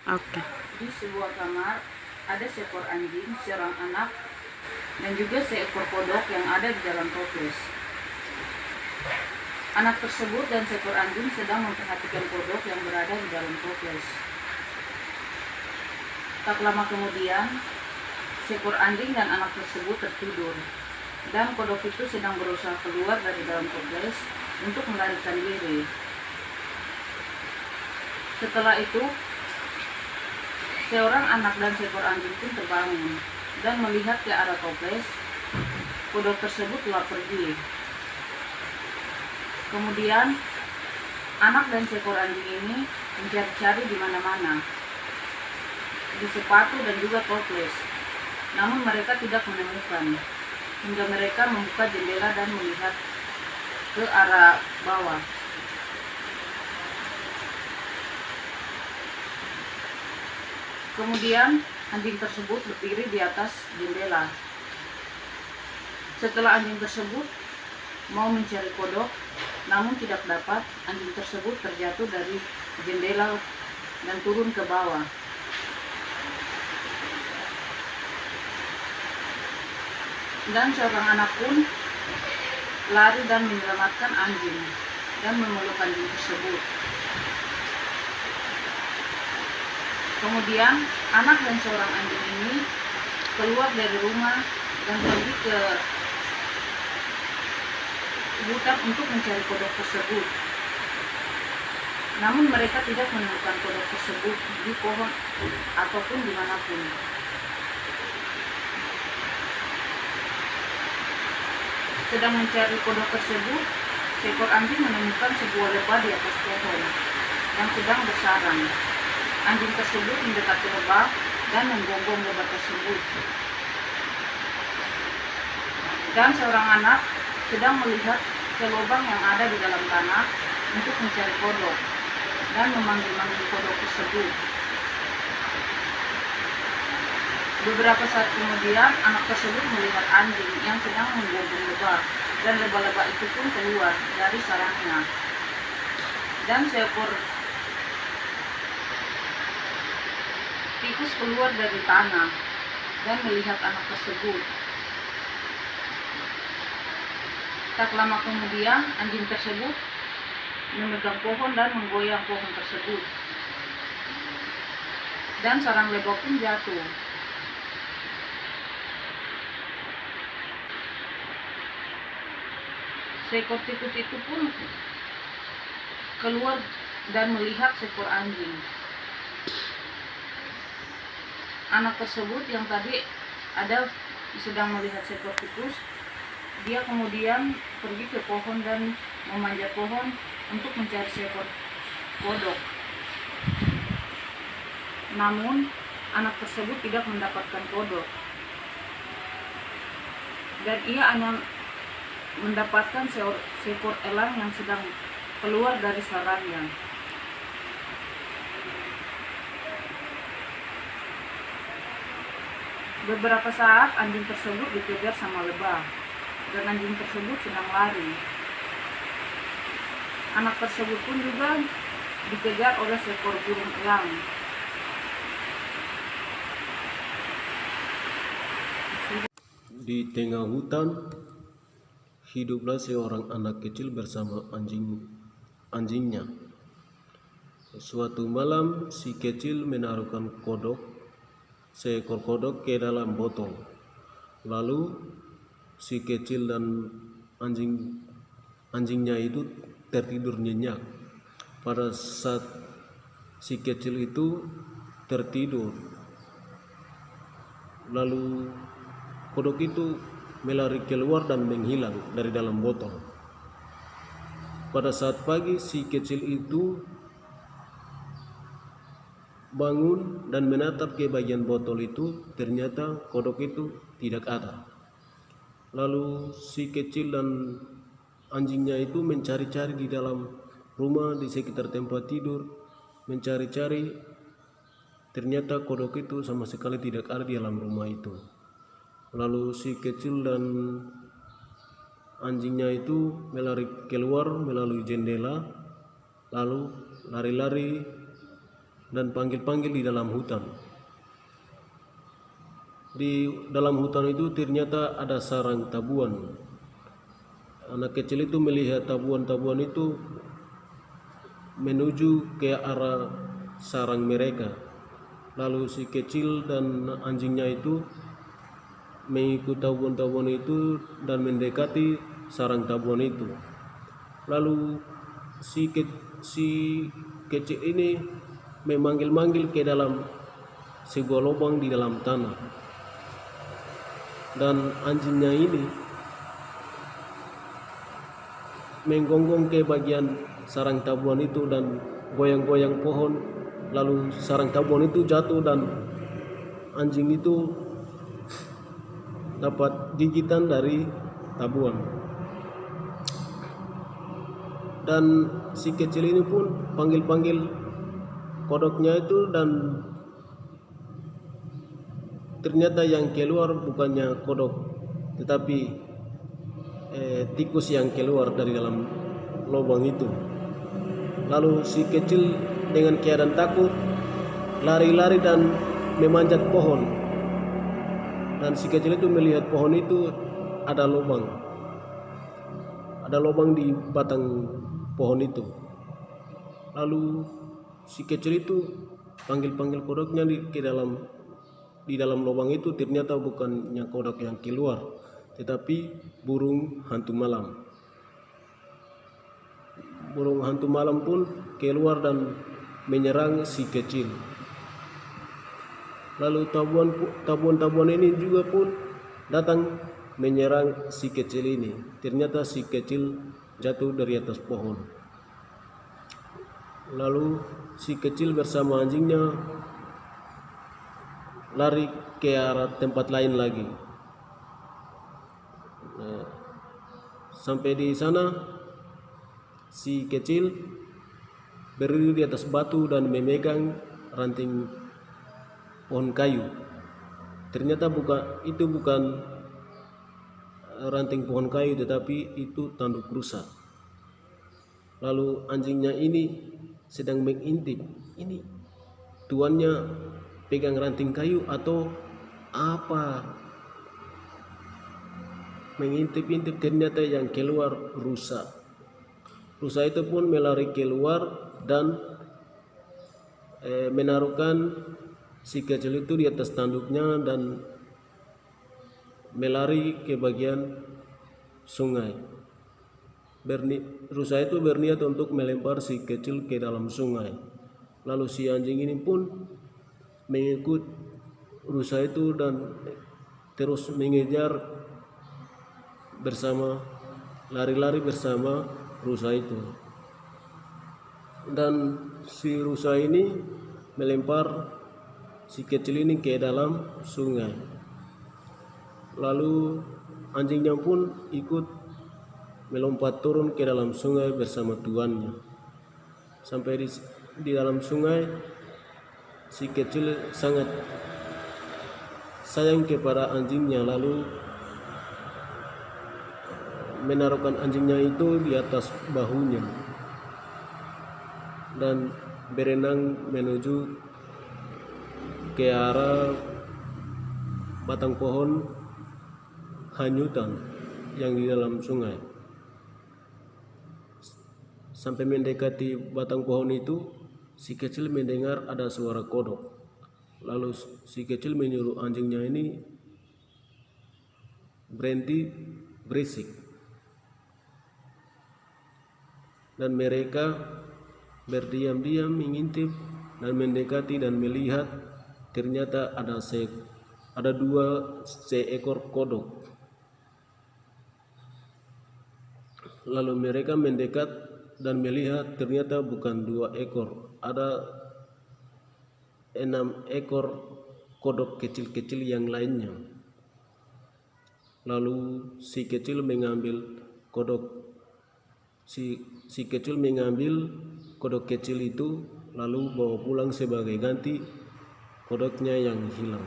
Oke. Di sebuah kamar ada seekor anjing, seorang anak, dan juga seekor kodok yang ada di dalam toples. Anak tersebut dan seekor anjing sedang memperhatikan kodok yang berada di dalam toples. Tak lama kemudian, seekor anjing dan anak tersebut tertidur, dan kodok itu sedang berusaha keluar dari dalam toples untuk melarikan diri. Setelah itu, seorang anak dan seekor anjing pun terbangun dan melihat ke arah toples. Kodok tersebut telah pergi. Kemudian, anak dan seekor anjing ini mencari-cari di mana-mana, di sepatu dan juga toples. Namun mereka tidak menemukan, hingga mereka membuka jendela dan melihat ke arah bawah. Kemudian anjing tersebut berdiri di atas jendela. Setelah anjing tersebut mau mencari kodok, namun tidak dapat, anjing tersebut terjatuh dari jendela dan turun ke bawah. Dan seorang anak pun lari dan menyelamatkan anjing dan memeluk anjing tersebut. Kemudian anak dan seorang anjing ini keluar dari rumah dan pergi ke hutan untuk mencari kodok tersebut. Namun mereka tidak menemukan kodok tersebut di pohon ataupun dimanapun. Sedang mencari kodok tersebut, seekor anjing menemukan sebuah lebah di atas pohon yang sedang bersarang. Anjing tersebut mendekati lebah dan menggonggong lebah tersebut. Dan seorang anak sedang melihat ke lubang yang ada di dalam tanah untuk mencari kodok dan memanggil-manggil kodok tersebut. Beberapa saat kemudian, anak tersebut melihat anjing yang sedang menggonggong lebah, dan lebah-lebah itu pun keluar dari sarangnya. Dan seekor tikus keluar dari tanah dan melihat anak tersebut. Tak lama kemudian, anjing tersebut memegang pohon dan menggoyang pohon tersebut. Dan sarang lebah pun jatuh. Seekor tikus itu pun keluar dan melihat seekor anjing. Anak tersebut yang tadi sedang melihat seekor tikus, dia kemudian pergi ke pohon dan memanjat pohon untuk mencari seekor kodok. Namun anak tersebut tidak mendapatkan kodok, dan ia hanya mendapatkan seekor elang yang sedang keluar dari sarangnya. Beberapa saat anjing tersebut dikejar sama lebah, dan anjing tersebut sedang lari. Anak tersebut pun juga dikejar oleh seekor burung elang. Di tengah hutan, hiduplah seorang anak kecil bersama anjingnya. Suatu malam, si kecil menaruhkan seekor kodok ke dalam botol. Lalu si kecil dan anjingnya itu tertidur nyenyak. Pada saat si kecil itu tertidur, lalu kodok itu melari keluar dan menghilang dari dalam botol. Pada saat pagi, si kecil itu bangun dan menatap ke bagian botol itu, ternyata kodok itu tidak ada. Lalu si kecil dan anjingnya itu mencari-cari di dalam rumah, di sekitar tempat tidur, mencari-cari. Ternyata kodok itu sama sekali tidak ada di dalam rumah itu. Lalu si kecil dan anjingnya itu melari keluar melalui jendela, lalu lari-lari dan panggil-panggil di dalam hutan. Di dalam hutan itu ternyata ada sarang tabuan. Anak kecil itu melihat tabuan-tabuan itu menuju ke arah sarang mereka. Lalu si kecil dan anjingnya itu mengikuti tabuan-tabuan itu dan mendekati sarang tabuan itu. Lalu si kecil ini memanggil-manggil ke dalam sebuah lubang di dalam tanah. Dan anjingnya ini menggonggong ke bagian sarang tabuan itu dan goyang-goyang pohon. Lalu sarang tabuan itu jatuh dan anjing itu dapat gigitan dari tabuan. Dan si kecil ini pun panggil-panggil kodoknya itu, dan ternyata yang keluar bukannya kodok tetapi tikus yang keluar dari dalam lubang itu. Lalu si kecil dengan keadaan takut lari-lari dan memanjat pohon. Dan si kecil itu melihat pohon itu ada lubang. Ada lubang di batang pohon itu. Lalu si kecil itu panggil-panggil kodoknya di dalam lubang itu. Ternyata bukannya kodok yang keluar, tetapi burung hantu malam. Burung hantu malam pun keluar dan menyerang si kecil. Lalu tabuan-tabuan ini juga pun datang menyerang si kecil ini. Ternyata si kecil jatuh dari atas pohon. Lalu si kecil bersama anjingnya lari ke arah tempat lain lagi. Sampai di sana si kecil berdiri di atas batu dan memegang ranting pohon kayu. Ternyata bukan ranting pohon kayu, tetapi itu tanduk rusa. Lalu anjingnya ini sedang mengintip, ini tuannya pegang ranting kayu atau apa. Mengintip-intip, ternyata yang keluar rusa. Rusa itu pun melari keluar dan menaruhkan si kecil itu di atas tanduknya dan melari ke bagian sungai. Rusa itu berniat untuk melempar si kecil ke dalam sungai. Lalu si anjing ini pun mengikut rusa itu dan terus mengejar bersama, lari-lari bersama rusa itu. Dan si rusa ini melempar si kecil ini ke dalam sungai. Lalu anjingnya pun ikut melompat turun ke dalam sungai bersama tuannya. Sampai di dalam sungai, si kecil sangat sayang kepada anjingnya, lalu menaruhkan anjingnya itu di atas bahunya dan berenang menuju ke arah batang pohon hanyutan yang di dalam sungai. Sampai mendekati batang pohon itu, si kecil mendengar ada suara kodok. Lalu si kecil menyuruh anjingnya ini berhenti berisik. Dan mereka berdiam-diam mengintip dan mendekati dan melihat ternyata ada dua seekor kodok. Lalu mereka mendekat dan melihat ternyata bukan 2 ekor, ada 6 ekor kodok kecil-kecil yang lainnya. Lalu si kecil mengambil kodok kodok kecil itu, lalu bawa pulang sebagai ganti kodoknya yang hilang.